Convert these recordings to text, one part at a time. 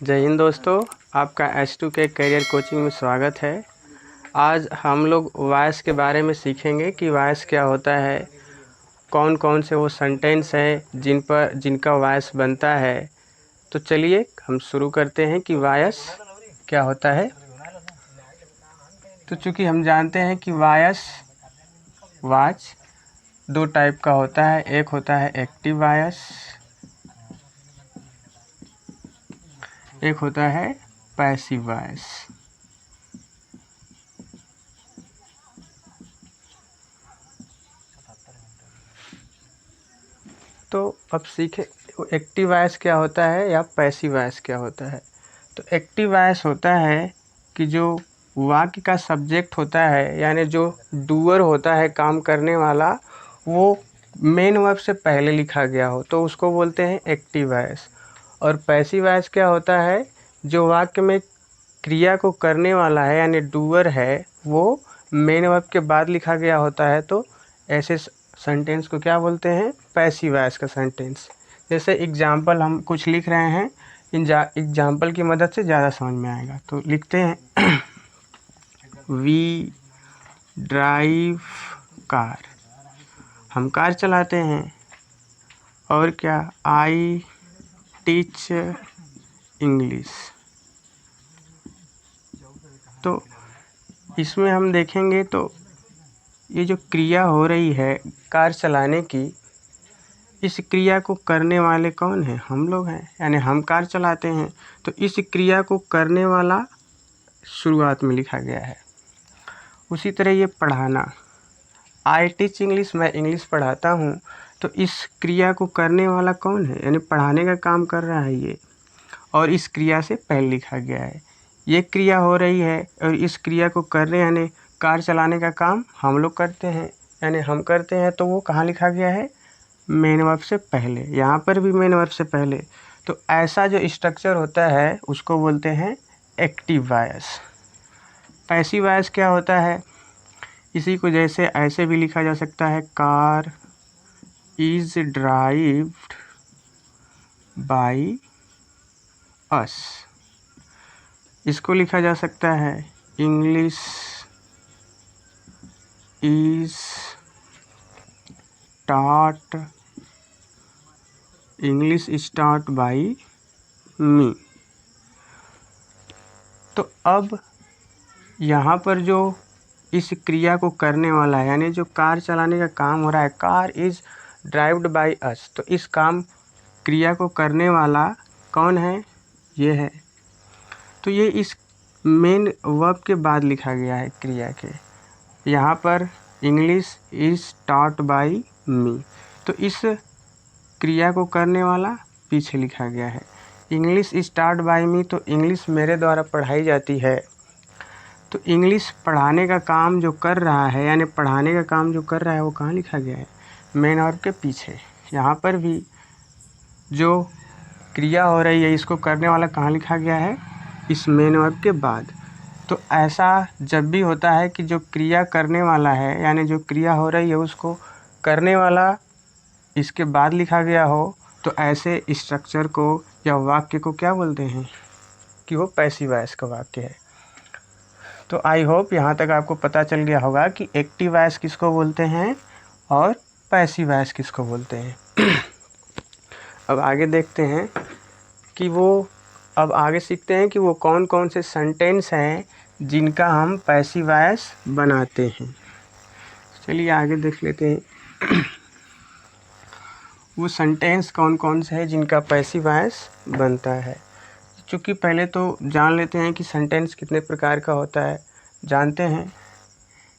जय हिंद दोस्तों, आपका H2K करियर कोचिंग में स्वागत है। आज हम लोग वॉइस के बारे में सीखेंगे कि वॉइस क्या होता है, कौन कौन से वो सेंटेंस हैं जिनका वॉइस बनता है। तो चलिए हम शुरू करते हैं कि वॉइस क्या होता है। तो चूँकि हम जानते हैं कि वॉइस दो टाइप का होता है, एक होता है एक्टिव वॉइस, एक होता है पैसिव वॉइस। तो अब सीखें एक्टिव वॉइस क्या होता है या पैसिव वॉइस क्या होता है। तो एक्टिव वॉइस होता है कि जो वाक्य का सब्जेक्ट होता है, यानी जो डूअर होता है, काम करने वाला, वो मेन वर्ब से पहले लिखा गया हो तो उसको बोलते हैं एक्टिव वॉइस। और पैसिव वॉइस क्या होता है, जो वाक्य में क्रिया को करने वाला है यानी डूअर है, वो मेन वर्ब के बाद लिखा गया होता है। तो ऐसे सेंटेंस को क्या बोलते हैं, पैसिव वॉइस का सेंटेंस। जैसे एग्जाम्पल हम कुछ लिख रहे हैं, एग्जाम्पल की मदद से ज़्यादा समझ में आएगा। तो लिखते हैं वी ड्राइव कार, हम कार चलाते हैं। और क्या, आई टीच इंग्लिश। तो इसमें हम देखेंगे तो ये जो क्रिया हो रही है कार चलाने की, इस क्रिया को करने वाले कौन हैं, हम लोग हैं, यानी हम कार चलाते हैं। तो इस क्रिया को करने वाला शुरुआत में लिखा गया है। उसी तरह ये पढ़ाना, आई टीच इंग्लिश, मैं इंग्लिश पढ़ाता हूँ। तो इस क्रिया को करने वाला कौन है, यानी पढ़ाने का काम कर रहा है ये, और इस क्रिया से पहले लिखा गया है। ये क्रिया हो रही है और इस क्रिया को करने यानी कार चलाने का काम हम लोग करते हैं, यानी हम करते हैं। तो वो कहाँ लिखा गया है, मेन वर्ब से पहले, यहाँ पर भी मेन वर्ब से पहले। तो ऐसा जो स्ट्रक्चर होता है उसको बोलते हैं एक्टिव वॉइस। पैसिव वॉइस क्या होता है, इसी को जैसे ऐसे भी लिखा जा सकता है, car is derived by us. इसको लिखा जा सकता है इंग्लिश इज स्टार्ट बाई मी। तो अब यहाँ पर जो इस क्रिया को करने वाला है, यानी जो कार चलाने का काम हो रहा है, car is derived by us, तो इस काम क्रिया को करने वाला कौन है, ये है। तो ये इस मेन वर्ब के बाद लिखा गया है क्रिया के। यहाँ पर इंग्लिश इज टॉट बाई मी, तो इस क्रिया को करने वाला पीछे लिखा गया है। इंग्लिश इज टॉट बाई मी, तो इंग्लिश मेरे द्वारा पढ़ाई जाती है। तो इंग्लिश पढ़ाने का काम जो कर रहा है, यानी पढ़ाने का काम जो कर रहा है, वो कहाँ लिखा गया है, मेन वर्ब के पीछे। यहाँ पर भी जो क्रिया हो रही है, इसको करने वाला कहाँ लिखा गया है, इस मेन वर्ब के बाद। तो ऐसा जब भी होता है कि जो क्रिया करने वाला है, यानी जो क्रिया हो रही है उसको करने वाला इसके बाद लिखा गया हो, तो ऐसे स्ट्रक्चर को या वाक्य को क्या बोलते हैं कि वो पैसिव वॉइस का वाक्य है। तो आई होप यहाँ तक आपको पता चल गया होगा कि एक्टिव वॉइस किसको बोलते हैं और पैसिव वॉइस किसको बोलते हैं। अब आगे देखते हैं कि अब आगे सीखते हैं कि वो कौन कौन से सेंटेंस हैं जिनका हम पैसिव वॉइस बनाते हैं। चलिए आगे देख लेते हैं वो सेंटेंस कौन कौन से हैं जिनका पैसिव वॉइस बनता है। चूँकि पहले तो जान लेते हैं कि सेंटेंस कितने प्रकार का होता है। जानते हैं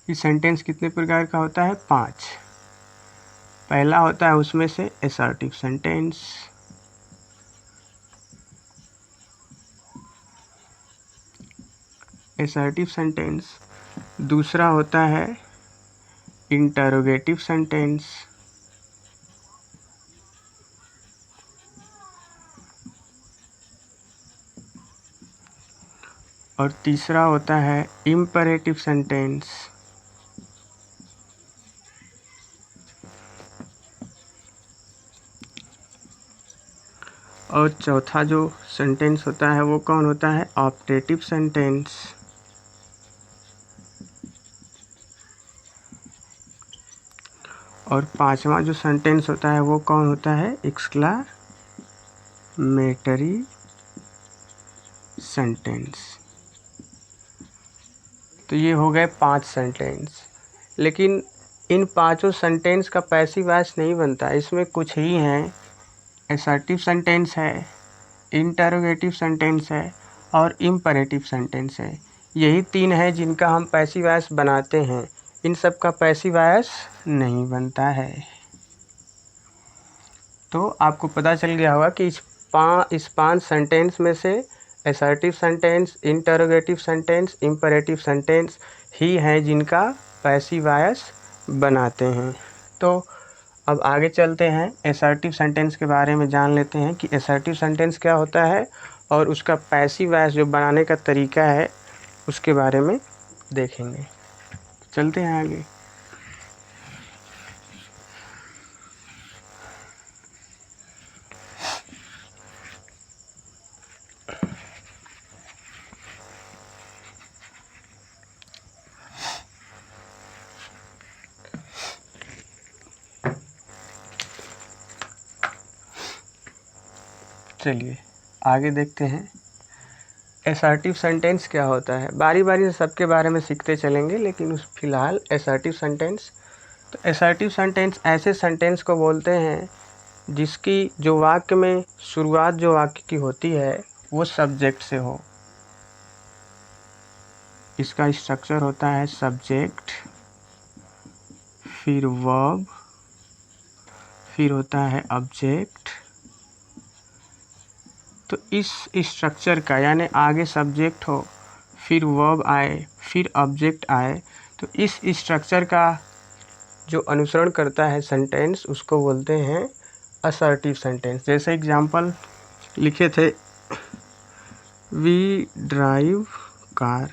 कि सेंटेंस कितने प्रकार का होता है, 5। पहला होता है उसमें से असर्टिव सेंटेंस, असर्टिव सेंटेंस। दूसरा होता है इंटरोगेटिव सेंटेंस, और तीसरा होता है इम्परेटिव सेंटेंस। और चौथा जो सेंटेंस होता है वो कौन होता है? Optative sentence. और पांचवा जो सेंटेंस होता है वो कौन होता है? Exclamatory sentence. तो ये हो गए 5 सेंटेंस। लेकिन इन पांचों सेंटेंस का पैसिव वॉइस नहीं बनता, इसमें कुछ ही हैं। असर्टिव सेंटेंस है, इंटरोगेटिव सेंटेंस है और इम्परेटिव सेंटेंस है। यही 3 है जिनका हम पैसिव वॉइस बनाते हैं। इन सब का पैसिव वॉइस नहीं बनता है। तो आपको पता चल गया होगा कि इस 5 सेंटेंस में से assertive sentence, interrogative sentence, imperative sentence ही हैं जिनका पैसिव वॉइस बनाते हैं। तो अब आगे चलते हैं, असर्टिव सेंटेंस के बारे में जान लेते हैं कि असर्टिव सेंटेंस क्या होता है और उसका पैसिव वॉइस जो बनाने का तरीका है उसके बारे में देखेंगे। चलते हैं आगे। चलिए आगे देखते हैं असर्टिव सेंटेंस क्या होता है। बारी बारी से सबके बारे में सीखते चलेंगे, लेकिन उस फिलहाल असर्टिव सेंटेंस। तो असर्टिव सेंटेंस ऐसे सेंटेंस को बोलते हैं जिसकी जो वाक्य में शुरुआत जो वाक्य की होती है वो सब्जेक्ट से हो। इसका स्ट्रक्चर होता है सब्जेक्ट, फिर वर्ब, फिर होता है ऑब्जेक्ट। तो इस स्ट्रक्चर का यानी आगे सब्जेक्ट हो, फिर वर्ब आए, फिर ऑब्जेक्ट आए, तो इस स्ट्रक्चर का जो अनुसरण करता है सेंटेंस उसको बोलते हैं असर्टिव सेंटेंस। जैसे एग्जांपल लिखे थे, वी ड्राइव कार,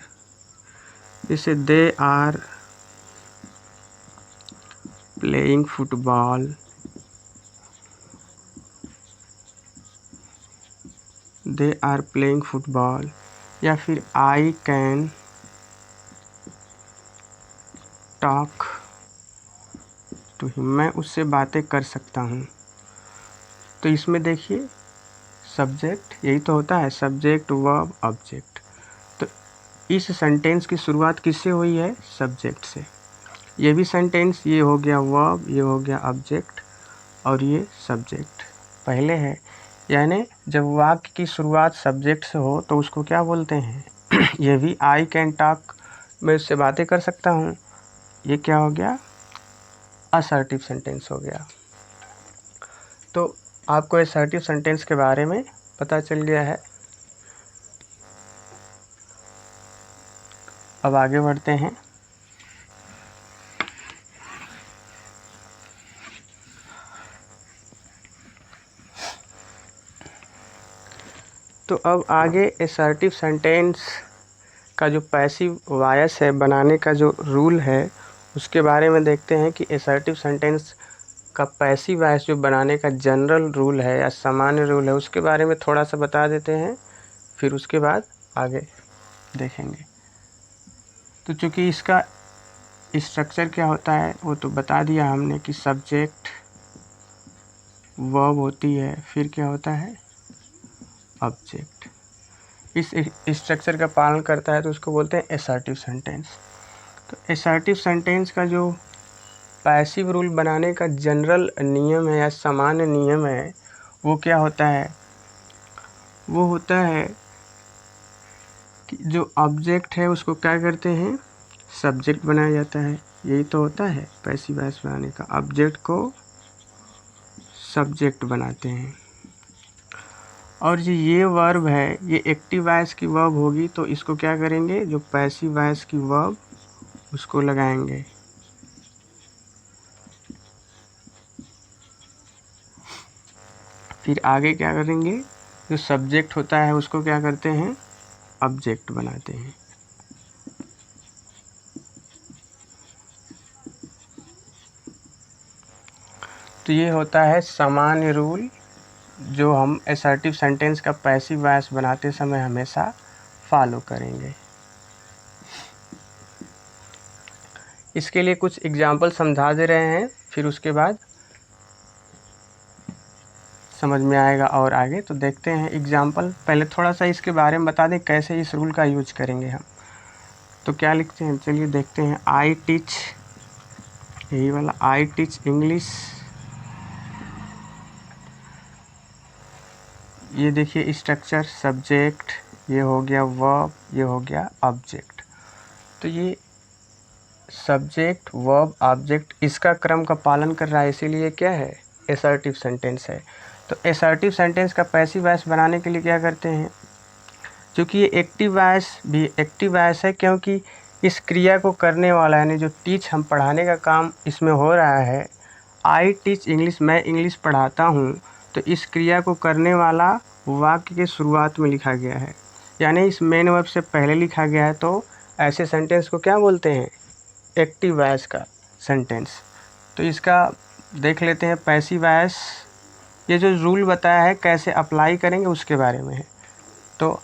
जैसे they are playing football, they are playing football, या फिर I can talk to him, मैं उससे बातें कर सकता हूँ। तो इसमें देखिए सब्जेक्ट यही तो होता है, सब्जेक्ट वर्ब ऑब्जेक्ट। तो इस सेंटेंस की शुरुआत किससे हुई है? सब्जेक्ट से। ये भी सेंटेंस, ये हो गया वर्ब, ये हो गया ऑब्जेक्ट और ये सब्जेक्ट पहले है। यानी जब वाक्य की शुरुआत सब्जेक्ट से हो तो उसको क्या बोलते हैं? ये भी आई कैन टॉक, मैं उससे बातें कर सकता हूँ, ये क्या हो गया? असर्टिव सेंटेंस हो गया। तो आपको असर्टिव सेंटेंस के बारे में पता चल गया है। अब आगे बढ़ते हैं। तो अब आगे असर्टिव सेंटेंस का जो पैसिव वॉइस है बनाने का जो रूल है उसके बारे में देखते हैं कि असर्टिव सेंटेंस का पैसिव वॉइस जो बनाने का जनरल रूल है या सामान्य रूल है उसके बारे में थोड़ा सा बता देते हैं, फिर उसके बाद आगे देखेंगे। तो चूँकि इसका स्ट्रक्चर क्या होता है वो तो बता दिया हमने कि सब्जेक्ट वर्ब होती है, फिर क्या होता है? ऑब्जेक्ट। इस स्ट्रक्चर का पालन करता है तो उसको बोलते हैं असर्टिव सेंटेंस। तो असर्टिव सेंटेंस का जो पैसिव रूल बनाने का जनरल नियम है या सामान्य नियम है वो क्या होता है? वो होता है कि जो ऑब्जेक्ट है उसको क्या करते हैं? सब्जेक्ट बनाया जाता है। यही तो होता है पैसिव वॉइस बनाने का, ऑब्जेक्ट को सब्जेक्ट बनाते हैं। और जो ये वर्ब है ये एक्टिव वॉइस की वर्ब होगी तो इसको क्या करेंगे? जो पैसिव वॉइस की वर्ब उसको लगाएंगे। फिर आगे क्या करेंगे? जो सब्जेक्ट होता है उसको क्या करते हैं? ऑब्जेक्ट बनाते हैं। तो ये होता है सामान्य रूल जो हम असर्टिव सेंटेंस का पैसिव वॉइस बनाते समय हमेशा फॉलो करेंगे। इसके लिए कुछ एग्जाम्पल समझा दे रहे हैं, फिर उसके बाद समझ में आएगा और आगे। तो देखते हैं एग्जाम्पल। पहले थोड़ा सा इसके बारे में बता दें कैसे इस रूल का यूज करेंगे हम। तो क्या लिखते हैं, चलिए देखते हैं। आई टीच, यही वाला, आई टीच इंग्लिश। ये देखिए स्ट्रक्चर, सब्जेक्ट, ये हो गया वर्ब, ये हो गया ऑब्जेक्ट। तो ये सब्जेक्ट, वर्ब, ऑब्जेक्ट इसका क्रम का पालन कर रहा है, इसीलिए क्या है, असर्टिव सेंटेंस है। तो असर्टिव सेंटेंस का पैसिव वॉइस बनाने के लिए क्या करते हैं, क्योंकि ये एक्टिव वॉइस भी एक्टिव वॉइस है, क्योंकि इस क्रिया को करने वाला यानी जो टीच हम पढ़ाने का काम इसमें हो रहा है, आई टीच इंग्लिश, मैं इंग्लिश पढ़ाता हूँ। तो इस क्रिया को करने वाला वाक्य के शुरुआत में लिखा गया है, यानी इस मेन वर्ब से पहले लिखा गया है। तो ऐसे सेंटेंस को क्या बोलते हैं, एक्टिव वॉइस का सेंटेंस। तो इसका देख लेते हैं पैसिव वॉइस। ये जो रूल बताया है कैसे अप्लाई करेंगे उसके बारे में है। तो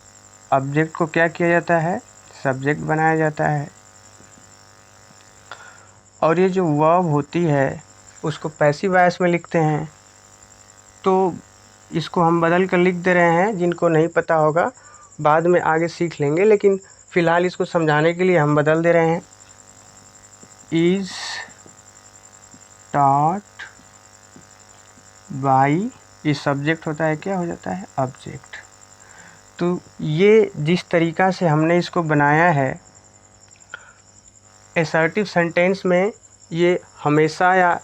ऑब्जेक्ट को क्या किया जाता है, सब्जेक्ट बनाया जाता है, और ये जो वर्ब होती है उसको पैसिव वॉइस में लिखते हैं। तो इसको हम बदल कर लिख दे रहे हैं, जिनको नहीं पता होगा बाद में आगे सीख लेंगे, लेकिन फ़िलहाल इसको समझाने के लिए हम बदल दे रहे हैं। इज टॉट बाई, ये सब्जेक्ट होता है, क्या हो जाता है, ऑब्जेक्ट। तो ये जिस तरीक़ा से हमने इसको बनाया है असर्टिव सेंटेंस में, ये हमेशा या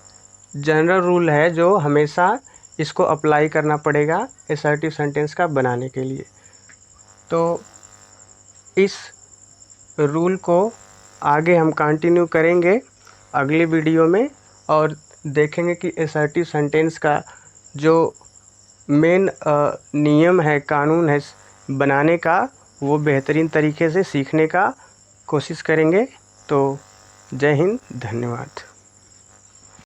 जनरल रूल है जो हमेशा इसको अप्लाई करना पड़ेगा असर्टिव सेंटेंस का बनाने के लिए। तो इस रूल को आगे हम कंटिन्यू करेंगे अगले वीडियो में, और देखेंगे कि असर्टिव सेंटेंस का जो मेन नियम है, कानून है बनाने का, वो बेहतरीन तरीके से सीखने का कोशिश करेंगे। तो जय हिंद, धन्यवाद।